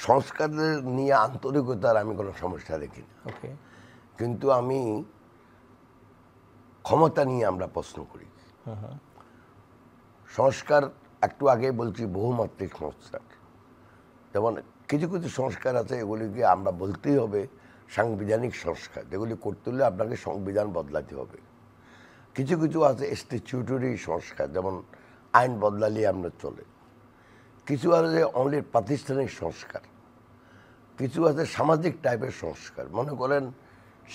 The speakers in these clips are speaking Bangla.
সংস্কারের নিয়ে আন্তরিকতার আমি কোনো সমস্যা দেখি না, ওকে, কিন্তু আমি ক্ষমতা নিয়ে আমরা প্রশ্ন করি। সংস্কার একটু আগে বলছি বহুমাত্রিক সংস্কার, যেমন কিছু কিছু সংস্কার আছে এগুলিকে আমরা বলতেই হবে সাংবিধানিক সংস্কার, যেগুলি করতে হলে আপনাকে সংবিধান বদলাতে হবে। কিছু কিছু আছে স্ট্যাটিউটরি সংস্কার, যেমন আইন বদলালে আমরা চলে। কিছু আছে অনলি প্রাতিষ্ঠানিক সংস্কার, কিছু আছে সামাজিক টাইপের সংস্কার, মনে করেন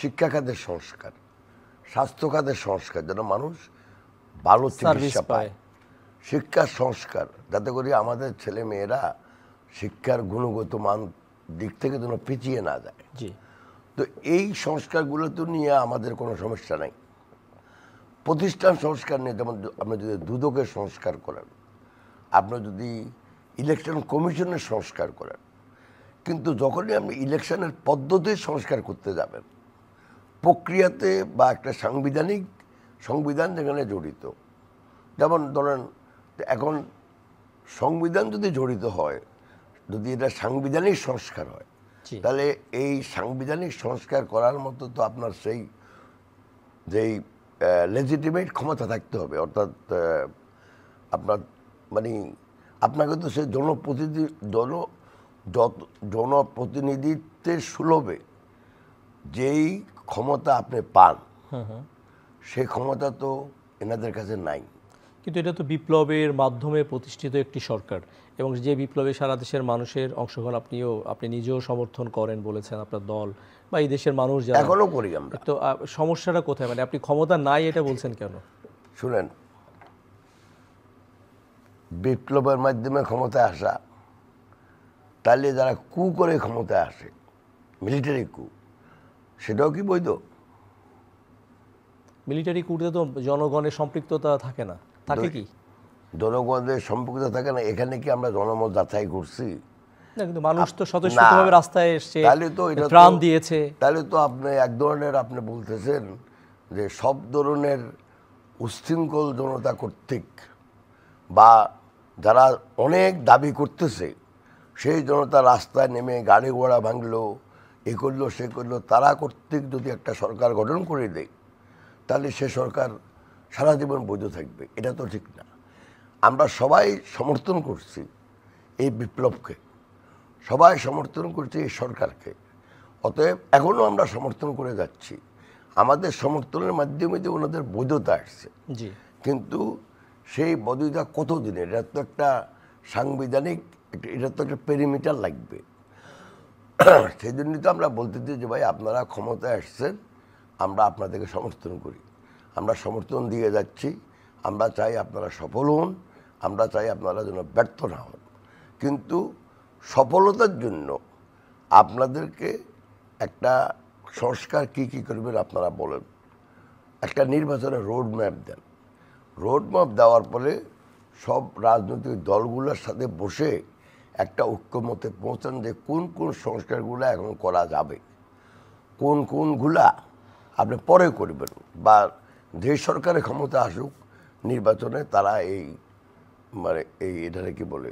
শিক্ষা খাতের সংস্কার, স্বাস্থ্য খাতের সংস্কার, যেন মানুষ ভালো চিকিৎসা পায়, শিক্ষার সংস্কার, যাতে করে আমাদের ছেলে মেয়েরা শিক্ষার গুণগত মান দিক থেকে যেন পিছিয়ে না যায়। তো এই সংস্কারগুলো তো নিয়ে আমাদের কোনো সমস্যা নাই। প্রতিষ্ঠান সংস্কার নিয়ে, যেমন আপনি যদি দুদকের সংস্কার করেন, আপনি যদি ইলেকশন কমিশনের সংস্কার করেন, কিন্তু যখনই আপনি ইলেকশনের পদ্ধতির সংস্কার করতে যাবেন, প্রক্রিয়াতে বা একটা সংবিধান যেখানে জড়িত, যেমন ধরেন এখন সংবিধান যদি জড়িত হয়, যদি এটা সাংবিধানিক সংস্কার হয়, তাহলে এই সাংবিধানিক সংস্কার করার মতো তো আপনার সেই যেই লেজিটিমেট ক্ষমতা থাকতে হবে, অর্থাৎ আপনার মানে আপনাকে তো সেই জনপ্রতিনিধিত্বের সুলভে যেই ক্ষমতা আপনি পান, সেই ক্ষমতা তো এনাদের কাছে নাই। কিন্তু এটা তো বিপ্লবের মাধ্যমে প্রতিষ্ঠিত একটি সরকার, এবং যে বিপ্লবে সারা দেশের মানুষের অংশগ্রহণ আপনি নিজেও সমর্থন করেন বলেছেন, আপনার দল বা এই দেশের মানুষ যারা, এখনো করি আমরা। তো সমস্যাটা কোথায়? মানে আপনি ক্ষমতা নাই এটা বলছেন কেন? শুনেন, বিপ্লবের মাধ্যমে ক্ষমতায় আসা, তাহলে যারা কু করে ক্ষমতায় আসে, মিলিটারি কু, সেটাও কি বৈধ? মিলিটারি কুতে তো জনগণের সম্পৃক্ততা থাকে না, থাকে কি? জনগণের সম্পৃক্ততা থাকে না। এখানে কি আমরা জনমত যাচাই করছি? না, কিন্তু মানুষ তো স্বতঃস্ফূর্তভাবে রাস্তায় এসছে, প্রাণ দিয়েছে। তাহলে তো আপনি এক ধরনের আপনি বলতেছেন যে সব ধরনের উচ্ছৃঙ্খল জনতা কর্তৃক বা যারা অনেক দাবি করতেছে সেই জনতা রাস্তায় নেমে গাড়ি ঘোড়া ভাঙলো, এ করলো সে করলো, তারা কর্তৃক যদি একটা সরকার গঠন করে দেয়, তাহলে সে সরকার সারা জীবন বৈধ থাকবে। এটা তো ঠিক না। আমরা সবাই সমর্থন করছি এই বিপ্লবকে, সবাই সমর্থন করছি এই সরকারকে, অতএব এখনও আমরা সমর্থন করে যাচ্ছি। আমাদের সমর্থনের মাধ্যমে যে ওনাদের বৈধতা আসছে, কিন্তু সেই বৈধতা কতদিনের? এটা তো একটা সাংবিধানিক, এটা তো একটা পেরিমিটার লাগবে। সেই জন্যই তো আমরা বলতেছি যে ভাই আপনারা ক্ষমতায় আসছেন, আমরা আপনাদেরকে সমর্থন করি, আমরা সমর্থন দিয়ে যাচ্ছি, আমরা চাই আপনারা সফল হন, আমরা চাই আপনারা যেন ব্যর্থ না হন। কিন্তু সফলতার জন্য আপনাদেরকে একটা সংস্কার কি কি করবেন আপনারা বলেন, একটা নির্বাচনের রোড ম্যাপ দেন। রোড ম্যাপ দেওয়ার পরে সব রাজনৈতিক দলগুলোর সাথে বসে একটা ঐক্যমতে পৌঁছান যে কোন কোন সংস্কারগুলো এখন করা যাবে, কোন কোনগুলা আপনি পরে করবেন, বা যে সরকারের ক্ষমতা আসুক নির্বাচনে তারা এটাকে কি বলে,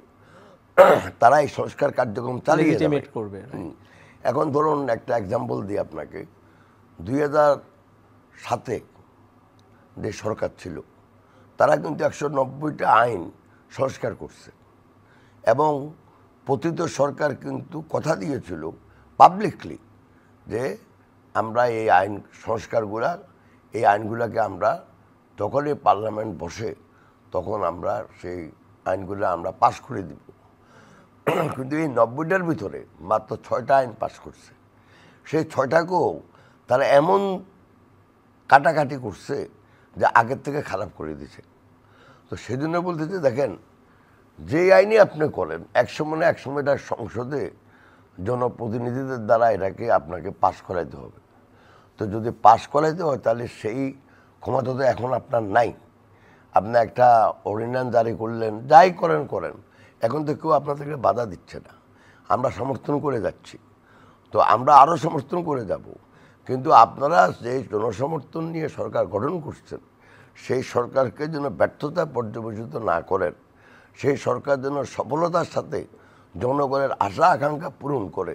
তারা এই সংস্কার কার্যক্রম চালিয়ে করবে। এখন ধরুন একটা এক্সাম্পল দিই আপনাকে, 2007-এ যে সরকার ছিল তারা কিন্তু 190টা আইন সংস্কার করছে, এবং পতিত সরকার কিন্তু কথা দিয়েছিল পাবলিকলি যে আমরা এই আইন এই আইনগুলোকে আমরা যখনই পার্লামেন্ট বসে তখন আমরা সেই আইনগুলো আমরা পাস করে দিব। কিন্তু এই 90টার ভিতরে মাত্র 6টা আইন পাস করছে। সেই 6টাকেও তারা এমন কাটাকাটি করছে যে আগের থেকে খারাপ করে দিছে। তো সেজন্য বলতেছে দেখেন, যে আইনই আপনি করেন এক সময় এটা সংসদে জনপ্রতিনিধিদের দ্বারা এটাকে আপনাকে পাস করাইতে হবে। তো যদি পাস করাইতে হয় তাহলে সেই ক্ষমতা তো এখন আপনার নাই। আপনি একটা অর্ডিন্যান্স জারি করলেন, যাই করেন, এখন তো কেউ আপনাদেরকে বাধা দিচ্ছে না, আমরা সমর্থন করে যাচ্ছি। তো আমরা আরও সমর্থন করে যাব, কিন্তু আপনারা যে জনসমর্থন নিয়ে সরকার গঠন করছেন সেই সরকারকে যেন ব্যর্থতা পর্যবেসিত না করেন, সেই সরকার যেন সফলতার সাথে জনগণের আশা আকাঙ্ক্ষা পূরণ করে।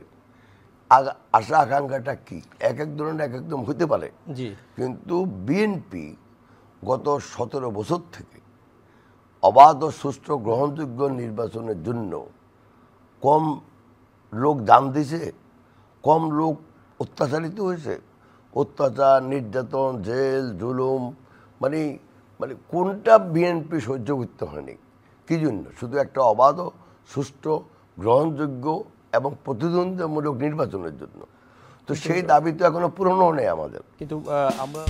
আশা আকাঙ্ক্ষাটা কি এক এক ধরনের এক একদম হতে পারে, জি কিন্তু বিএনপি গত 17 বছর থেকে অবাধ ও সুষ্ঠু গ্রহণযোগ্য নির্বাচনের জন্য কম লোক দান দিছে, কম লোক অত্যাচারিত হয়েছে। অত্যাচার, নির্যাতন, জেল, জুলুম, মানে মানে কোনটা বিএনপি সহ্য করতে হয়নি? কী জন্য? শুধু একটা অবাধ ও সুষ্ঠু গ্রহণযোগ্য এবং প্রতিদ্বন্দ্বিতামূলক নির্বাচনের জন্য। তো সেই দাবি তো এখনো পূরণ নেই আমাদের। কিন্তু আমরা